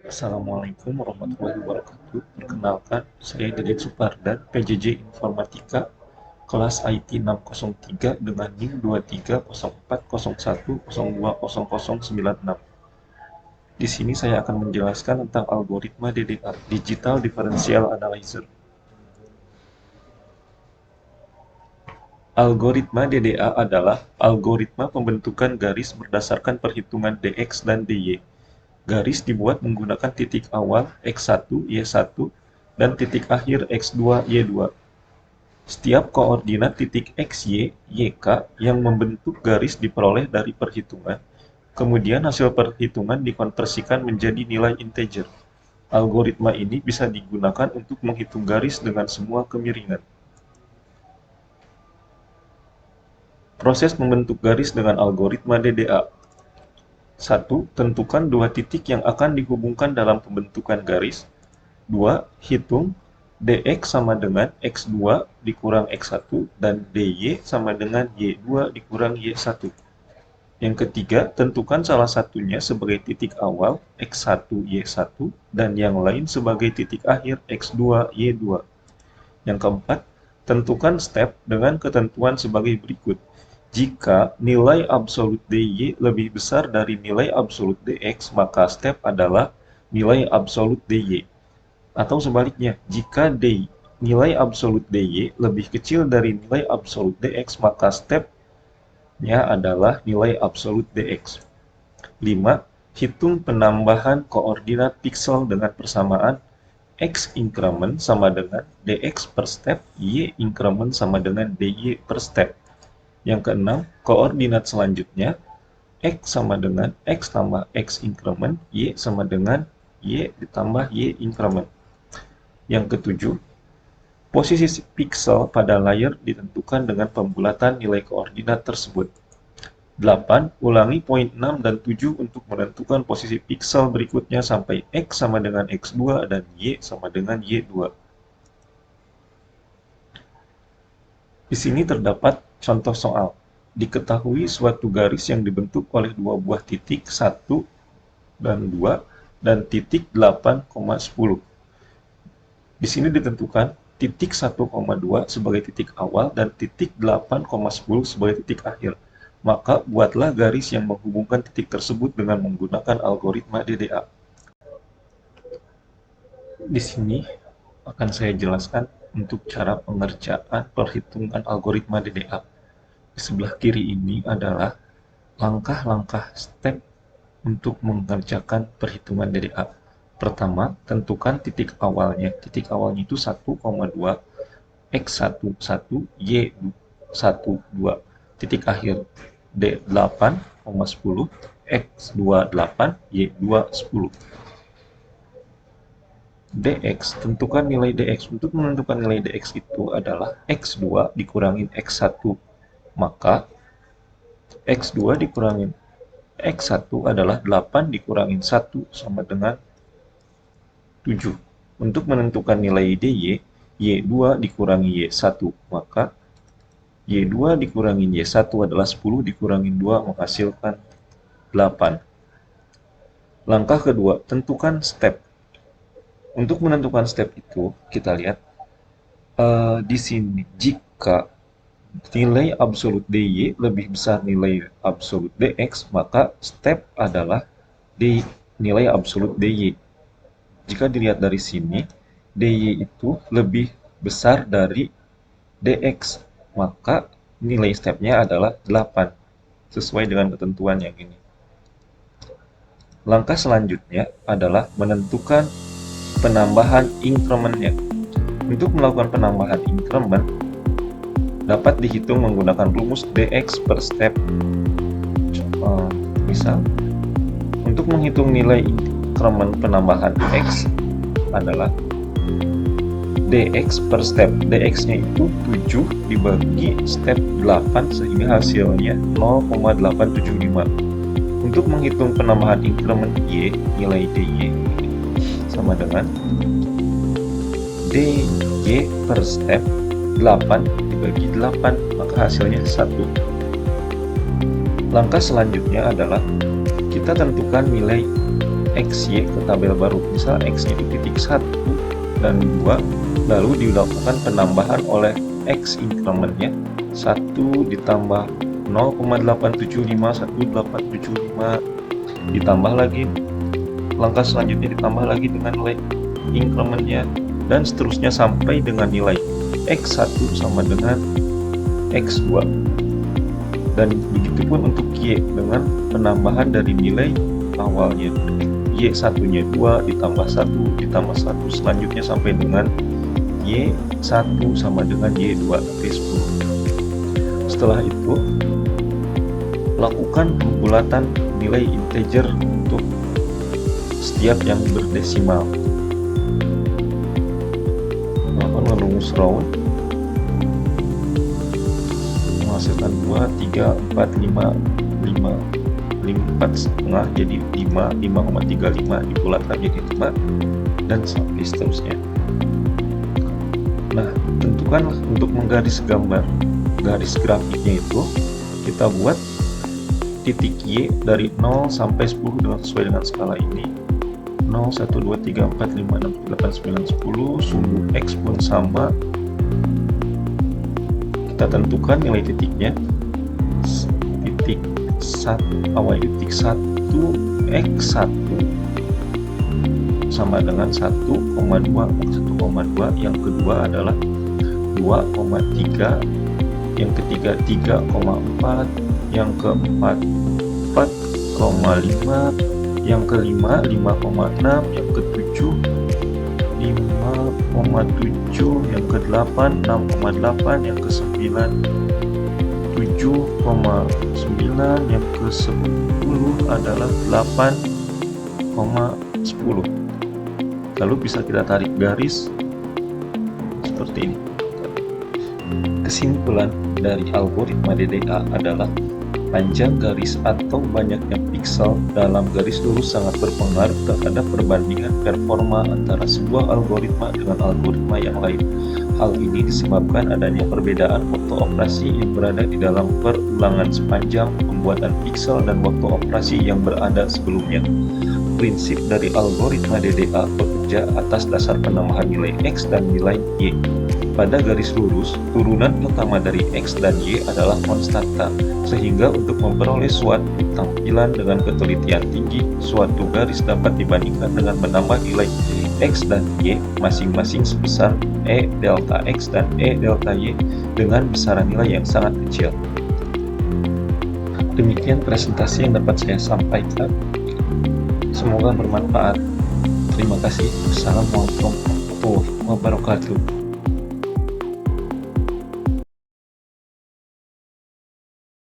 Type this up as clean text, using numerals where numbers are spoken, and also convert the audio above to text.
Assalamualaikum warahmatullahi wabarakatuh. Perkenalkan, saya Didit Supardan, PJJ Informatika, kelas IT 603 dengan NIM 230401020096. Di sini saya akan menjelaskan tentang algoritma DDA, Digital Differential Analyzer. Algoritma DDA adalah algoritma pembentukan garis berdasarkan perhitungan DX dan DY. Garis dibuat menggunakan titik awal X1, Y1, dan titik akhir X2, Y2. Setiap koordinat titik XY, YK yang membentuk garis diperoleh dari perhitungan. Kemudian hasil perhitungan dikonversikan menjadi nilai integer. Algoritma ini bisa digunakan untuk menghitung garis dengan semua kemiringan. Proses membentuk garis dengan algoritma DDA. 1. Tentukan dua titik yang akan dihubungkan dalam pembentukan garis. 2. Hitung dx sama dengan x2 dikurang x1 dan dy sama dengan y2 dikurang y1. Yang ketiga, tentukan salah satunya sebagai titik awal x1, y1 dan yang lain sebagai titik akhir x2, y2. Yang keempat, tentukan step dengan ketentuan sebagai berikut. Jika nilai absolut dy lebih besar dari nilai absolut dx, maka step adalah nilai absolut dy. Atau sebaliknya, jika nilai absolut dy lebih kecil dari nilai absolut dx, maka stepnya adalah nilai absolut dx. 5. Hitung penambahan koordinat piksel dengan persamaan x increment sama dengan dx per step, y increment sama dengan dy per step. Yang keenam, koordinat selanjutnya, x sama dengan x tambah x increment, y sama dengan y ditambah y increment. Yang ketujuh, posisi piksel pada layer ditentukan dengan pembulatan nilai koordinat tersebut. 8. Ulangi poin 6 dan 7 untuk menentukan posisi piksel berikutnya sampai x sama dengan x2 dan y sama dengan y2. Di sini terdapat contoh soal. Diketahui suatu garis yang dibentuk oleh dua buah titik 1 dan 2 dan titik 8,10. Di sini ditentukan titik 1,2 sebagai titik awal dan titik 8,10 sebagai titik akhir. Maka buatlah garis yang menghubungkan titik tersebut dengan menggunakan algoritma DDA. Di sini akan saya jelaskan untuk cara pengerjaan perhitungan algoritma DDA. Di sebelah kiri ini adalah langkah-langkah step untuk mengerjakan perhitungan DDA. Pertama, tentukan titik awalnya. Titik awalnya itu 1,2, X11, Y12. Titik akhir D8,10, X28, Y210. dx, tentukan nilai dx. Untuk menentukan nilai dx itu adalah x2 dikurangin x1. Maka x2 dikurangin x1 adalah 8 dikurangin 1 sama dengan 7. Untuk menentukan nilai dy, y2 dikurangi y1. Maka y2 dikurangin y1 adalah 10 dikurangin 2 menghasilkan 8. Langkah kedua, tentukan step. Untuk menentukan step itu, kita lihat di sini. Jika nilai absolut dy lebih besar nilai absolut dx, maka step adalah nilai absolut dy. Jika dilihat dari sini, dy itu lebih besar dari dx, maka nilai stepnya adalah 8, sesuai dengan ketentuan yang ini. Langkah selanjutnya adalah menentukan penambahan increment-nya. Untuk melakukan penambahan increment, dapat dihitung menggunakan rumus dx per step. Misal, untuk menghitung nilai increment penambahan x adalah dx per step. Dx-nya itu 7 dibagi step 8 sehingga hasilnya 0,875. Untuk menghitung penambahan increment y, nilai dy sama dengan dy per step 8 dibagi 8, maka hasilnya 1. Langkah selanjutnya adalah kita tentukan nilai XY ke tabel baru. Misal X itu titik 1 dan 2, lalu dilakukan penambahan oleh X incrementnya 1 ditambah 0,875, 1875, ditambah lagi langkah selanjutnya ditambah lagi dengan nilai incrementnya, dan seterusnya sampai dengan nilai X1 sama dengan X2. Dan begitupun untuk Y dengan penambahan dari nilai awalnya. Y1 nya 2 ditambah 1 ditambah 1 selanjutnya sampai dengan Y1 sama dengan Y2 sampai 10. Setelah itu lakukan pembulatan nilai integer untuk setiap yang berdesimal. Melakukan rumus round menghasilkan 2, 3, 4, 5, 4 setengah jadi 5, 5,35 dibulatkan jadi 5 dan sampai seterusnya. Nah, tentukanlah untuk menggaris gambar garis grafiknya itu kita buat titik Y dari 0 sampai 10 dengan sesuai dengan skala ini. 0, 1, 2, 3, 4, 5, 6, 7, 8, 9, 10. Sumbu X pun sama. Kita tentukan nilai titiknya. Titik 1 awal titik 1 X1 sama dengan 1,2, 1,2. Yang kedua adalah 2,3, yang ketiga 3,4, yang keempat 4,5, yang kelima 5,6, yang ketujuh 5,7, yang ke-8 6,8, yang ke-9 7,9, yang ke-10 adalah 8,10. Lalu bisa kita tarik garis seperti ini. Kesimpulan dari algoritma DDA adalah panjang garis atau banyaknya piksel dalam garis lurus sangat berpengaruh terhadap perbandingan performa antara sebuah algoritma dengan algoritma yang lain. Hal ini disebabkan adanya perbedaan waktu operasi yang berada di dalam perulangan sepanjang pembuatan piksel dan waktu operasi yang berada sebelumnya. Prinsip dari algoritma DDA bekerja atas dasar penambahan nilai X dan nilai Y. Pada garis lurus, turunan pertama dari X dan Y adalah konstanta, sehingga untuk memperoleh suatu tampilan dengan ketelitian tinggi, suatu garis dapat dibandingkan dengan menambah nilai X dan Y masing-masing sebesar E delta X dan E delta Y dengan besaran nilai yang sangat kecil. Demikian presentasi yang dapat saya sampaikan. Semoga bermanfaat. Terima kasih. Assalamualaikum warahmatullahi wabarakatuh.